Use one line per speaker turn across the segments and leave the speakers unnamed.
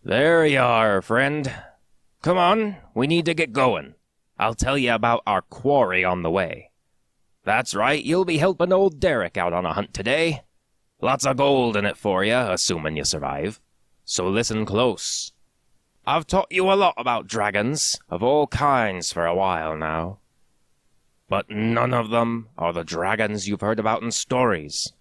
There you are, friend. Come on, we need to get going. I'll tell you about our quarry on the way. That's right, you'll be helping old Derek out on a hunt today. Lots of gold in it for you, assuming you survive. So listen close. I've taught you a lot about dragons, of all kinds for a while now. But none of them are the dragons you've heard about in stories.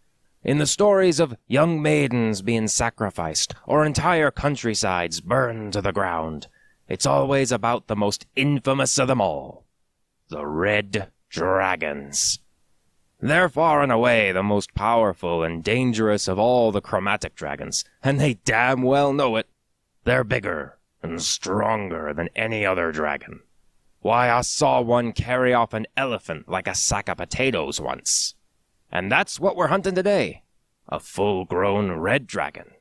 In the stories of young maidens being sacrificed, or entire countrysides burned to the ground, it's always about the most infamous of them all. The Red Dragons. They're far and away the most powerful and dangerous of all the Chromatic Dragons, and they damn well know it. They're bigger and stronger than any other dragon. Why, I saw one carry off an elephant like a sack of potatoes once. And that's what we're hunting today. A full-grown red dragon.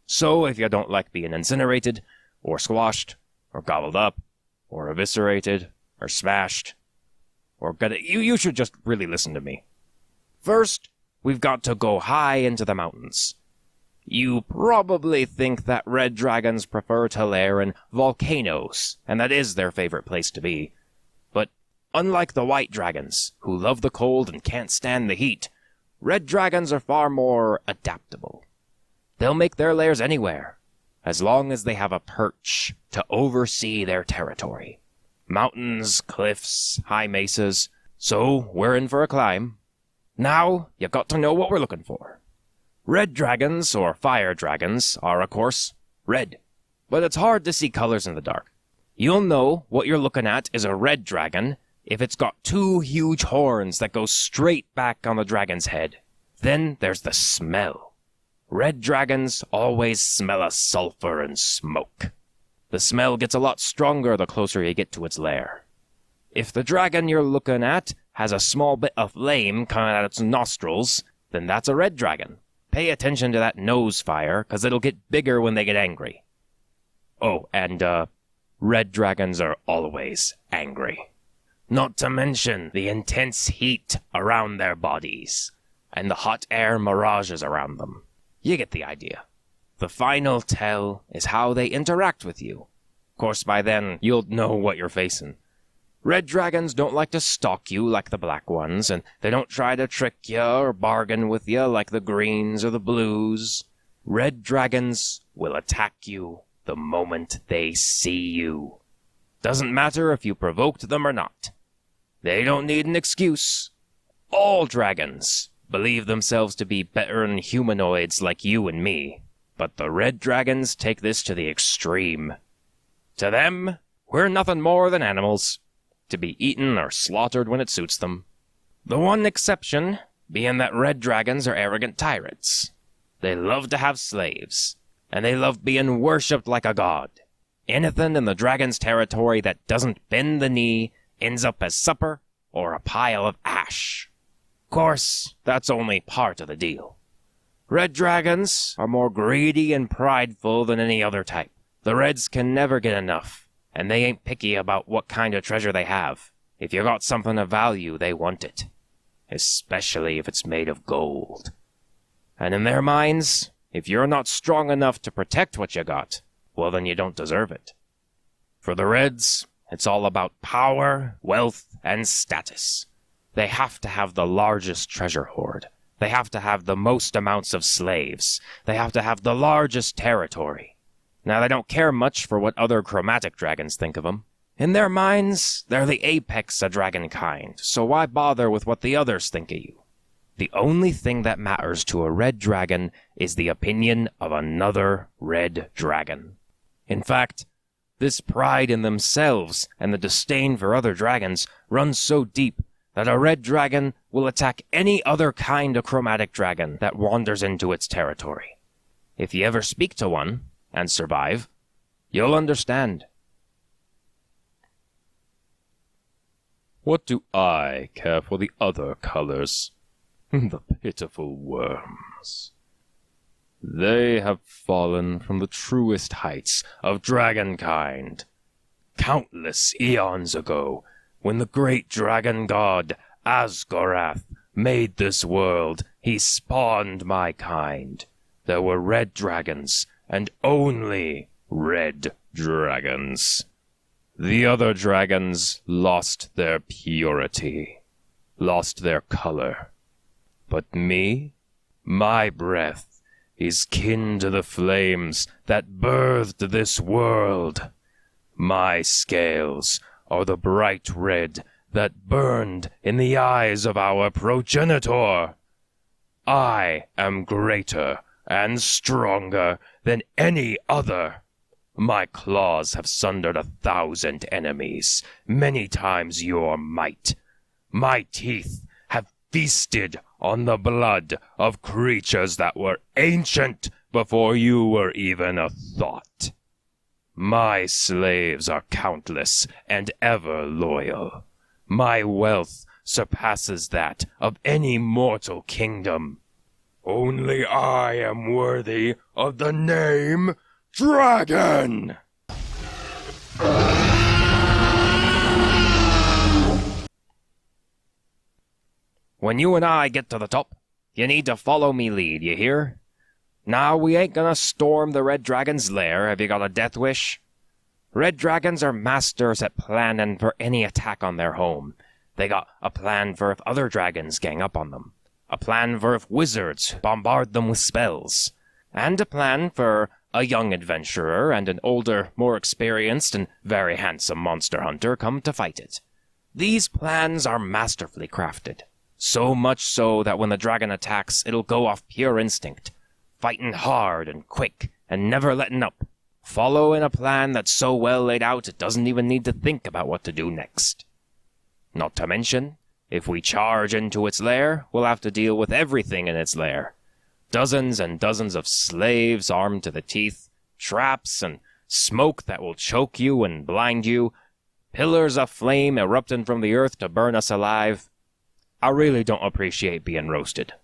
So if you don't like being incinerated, or squashed, or gobbled up, or eviscerated, or smashed, or gutted, you should just really listen to me. First, we've got to go high into the mountains. You probably think that red dragons prefer to lair in volcanoes, and that is their favorite place to be. But unlike the white dragons, who love the cold and can't stand the heat, red dragons are far more adaptable. They'll make their lairs anywhere, as long as they have a perch to oversee their territory. Mountains, cliffs, high mesas, so we're in for a climb. Now, you've got to know what we're looking for. Red dragons, or fire dragons, are, of course, red. But it's hard to see colors in the dark. You'll know what you're looking at is a red dragon if it's got two huge horns that go straight back on the dragon's head. Then there's the smell. Red dragons always smell of sulfur and smoke. The smell gets a lot stronger the closer you get to its lair. If the dragon you're looking at has a small bit of flame coming out of its nostrils, then that's a red dragon. Pay attention to that nose fire, 'cause it'll get bigger when they get angry. Oh, and, red dragons are always angry. Not to mention the intense heat around their bodies, and the hot air mirages around them. You get the idea. The final tell is how they interact with you. Of course, by then, you'll know what you're facing. Red dragons don't like to stalk you like the black ones, and they don't try to trick you or bargain with you like the greens or the blues. Red dragons will attack you the moment they see you. Doesn't matter if you provoked them or not. They don't need an excuse. All dragons believe themselves to be better than humanoids like you and me, but the red dragons take this to the extreme. To them, we're nothing more than animals, to be eaten or slaughtered when it suits them. The one exception being that red dragons are arrogant tyrants. They love to have slaves, and they love being worshipped like a god. Anything in the dragon's territory that doesn't bend the knee ends up as supper or a pile of ash. Of course, that's only part of the deal. Red dragons are more greedy and prideful than any other type. The reds can never get enough, and they ain't picky about what kind of treasure they have. If you got something of value, they want it. Especially if it's made of gold. And in their minds, if you're not strong enough to protect what you got, well then you don't deserve it. For the reds, it's all about power, wealth, and status. They have to have the largest treasure hoard. They have to have the most amounts of slaves. They have to have the largest territory. Now, they don't care much for what other chromatic dragons think of them. In their minds, they're the apex of dragonkind, so why bother with what the others think of you? The only thing that matters to a red dragon is the opinion of another red dragon. In fact, this pride in themselves and the disdain for other dragons runs so deep that a red dragon will attack any other kind of chromatic dragon that wanders into its territory. If you ever speak to one, and survive, you'll understand.
What do I care for the other colors? The pitiful worms. They have fallen from the truest heights of dragonkind. Countless eons ago, when the great dragon god Asgorath made this world, he spawned my kind. There were red dragons, and only red dragons. The other dragons lost their purity, lost their color. But me, my breath is kin to the flames that birthed this world. My scales are the bright red that burned in the eyes of our progenitor. I am greater and stronger than any other. My claws have sundered 1,000 enemies, many times your might. My teeth have feasted on the blood of creatures that were ancient before you were even a thought. My slaves are countless and ever loyal. My wealth surpasses that of any mortal kingdom. Only I am worthy of the name Dragon!
When you and I get to the top, you need to follow me lead, you hear? Now, we ain't gonna storm the Red Dragon's lair. Have you got a death wish? Red Dragons are masters at planning for any attack on their home. They got a plan for if other dragons gang up on them, a plan for if wizards bombard them with spells, and a plan for a young adventurer and an older, more experienced and very handsome monster hunter come to fight it. These plans are masterfully crafted, so much so that when the dragon attacks, it'll go off pure instinct, fighting hard and quick and never letting up, following a plan that's so well laid out it doesn't even need to think about what to do next. Not to mention, if we charge into its lair, we'll have to deal with everything in its lair. Dozens and dozens of slaves armed to the teeth, traps and smoke that will choke you and blind you, pillars of flame erupting from the earth to burn us alive. I really don't appreciate being roasted.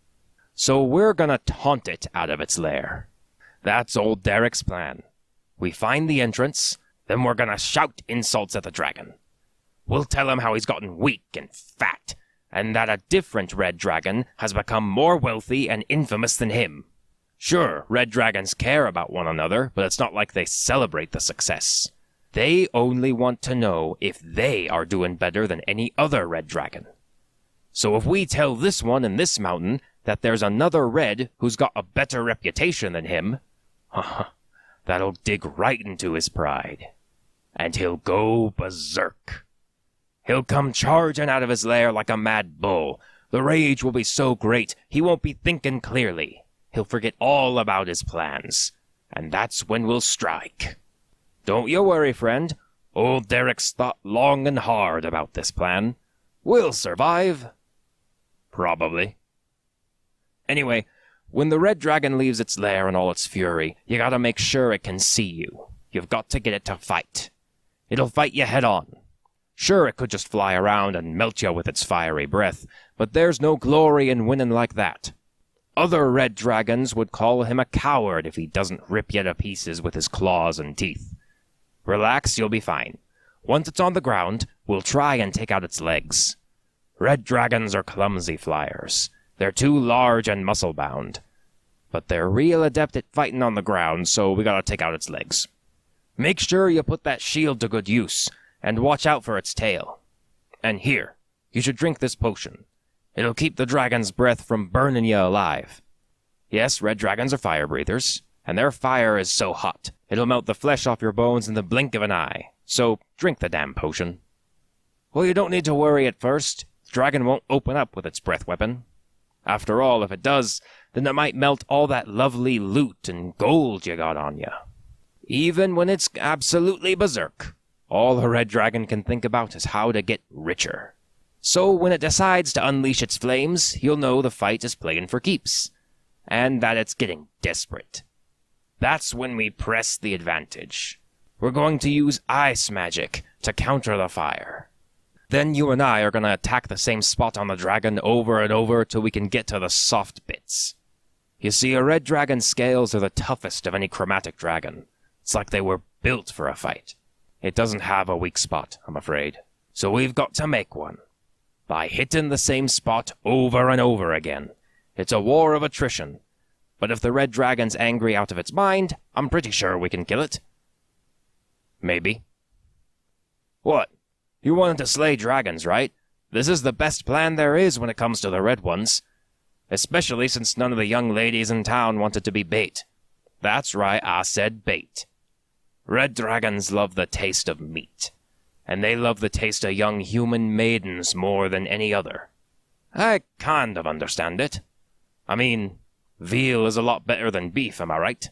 So we're gonna taunt it out of its lair. That's old Derek's plan. We find the entrance, then we're gonna shout insults at the dragon. We'll tell him how he's gotten weak and fat, and that a different red dragon has become more wealthy and infamous than him. Sure, red dragons care about one another, but it's not like they celebrate the success. They only want to know if they are doing better than any other red dragon. So if we tell this one in this mountain that there's another red who's got a better reputation than him, that'll dig right into his pride. And he'll go berserk. He'll come charging out of his lair like a mad bull. The rage will be so great, he won't be thinking clearly. He'll forget all about his plans. And that's when we'll strike. Don't you worry, friend. Old Derek's thought long and hard about this plan. We'll survive. Probably. Anyway, when the red dragon leaves its lair in all its fury, you gotta make sure it can see you. You've got to get it to fight. It'll fight you head on. Sure, it could just fly around and melt you with its fiery breath, but there's no glory in winning like that. Other red dragons would call him a coward if he doesn't rip you to pieces with his claws and teeth. Relax, you'll be fine. Once it's on the ground, we'll try and take out its legs. Red dragons are clumsy flyers. They're too large and muscle-bound. But they're real adept at fighting on the ground, so we gotta take out its legs. Make sure you put that shield to good use, and watch out for its tail. And here, you should drink this potion. It'll keep the dragon's breath from burning you alive. Yes, red dragons are fire breathers, and their fire is so hot, it'll melt the flesh off your bones in the blink of an eye. So, drink the damn potion. Well, you don't need to worry at first. The dragon won't open up with its breath weapon. After all, if it does, then it might melt all that lovely loot and gold you got on you. Even when it's absolutely berserk, all the red dragon can think about is how to get richer. So when it decides to unleash its flames, you'll know the fight is playing for keeps, and that it's getting desperate. That's when we press the advantage. We're going to use ice magic to counter the fire. Then you and I are going to attack the same spot on the dragon over and over till we can get to the soft bits. You see, a red dragon's scales are the toughest of any chromatic dragon. It's like they were built for a fight. It doesn't have a weak spot, I'm afraid. So we've got to make one. By hitting the same spot over and over again. It's a war of attrition. But if the red dragon's angry out of its mind, I'm pretty sure we can kill it. Maybe. What? You wanted to slay dragons, right? This is the best plan there is when it comes to the red ones. Especially since none of the young ladies in town wanted to be bait. That's right, I said bait. Red dragons love the taste of meat. And they love the taste of young human maidens more than any other. I kind of understand it. I mean, veal is a lot better than beef, am I right?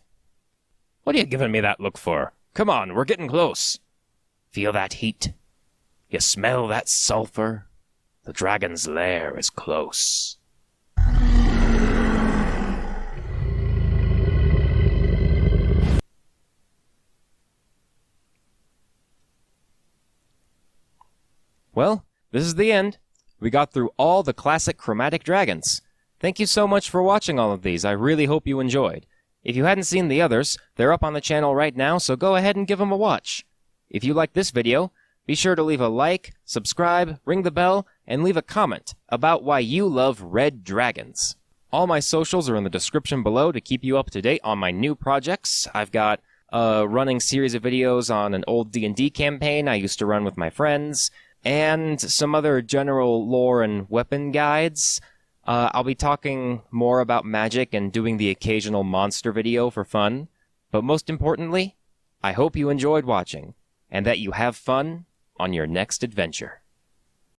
What are you giving me that look for? Come on, we're getting close. Feel that heat? You smell that sulfur? The dragon's lair is close. Well, this is the end. We got through all the classic Chromatic Dragons. Thank you so much for watching all of these. I really hope you enjoyed. If you hadn't seen the others, they're up on the channel right now, so go ahead and give them a watch. If you like this video, be sure to leave a like, subscribe, ring the bell, and leave a comment about why you love red dragons. All my socials are in the description below to keep you up to date on my new projects. I've got a running series of videos on an old D&D campaign I used to run with my friends, and some other general lore and weapon guides. I'll be talking more about magic and doing the occasional monster video for fun. But most importantly, I hope you enjoyed watching, and that you have fun on your next adventure.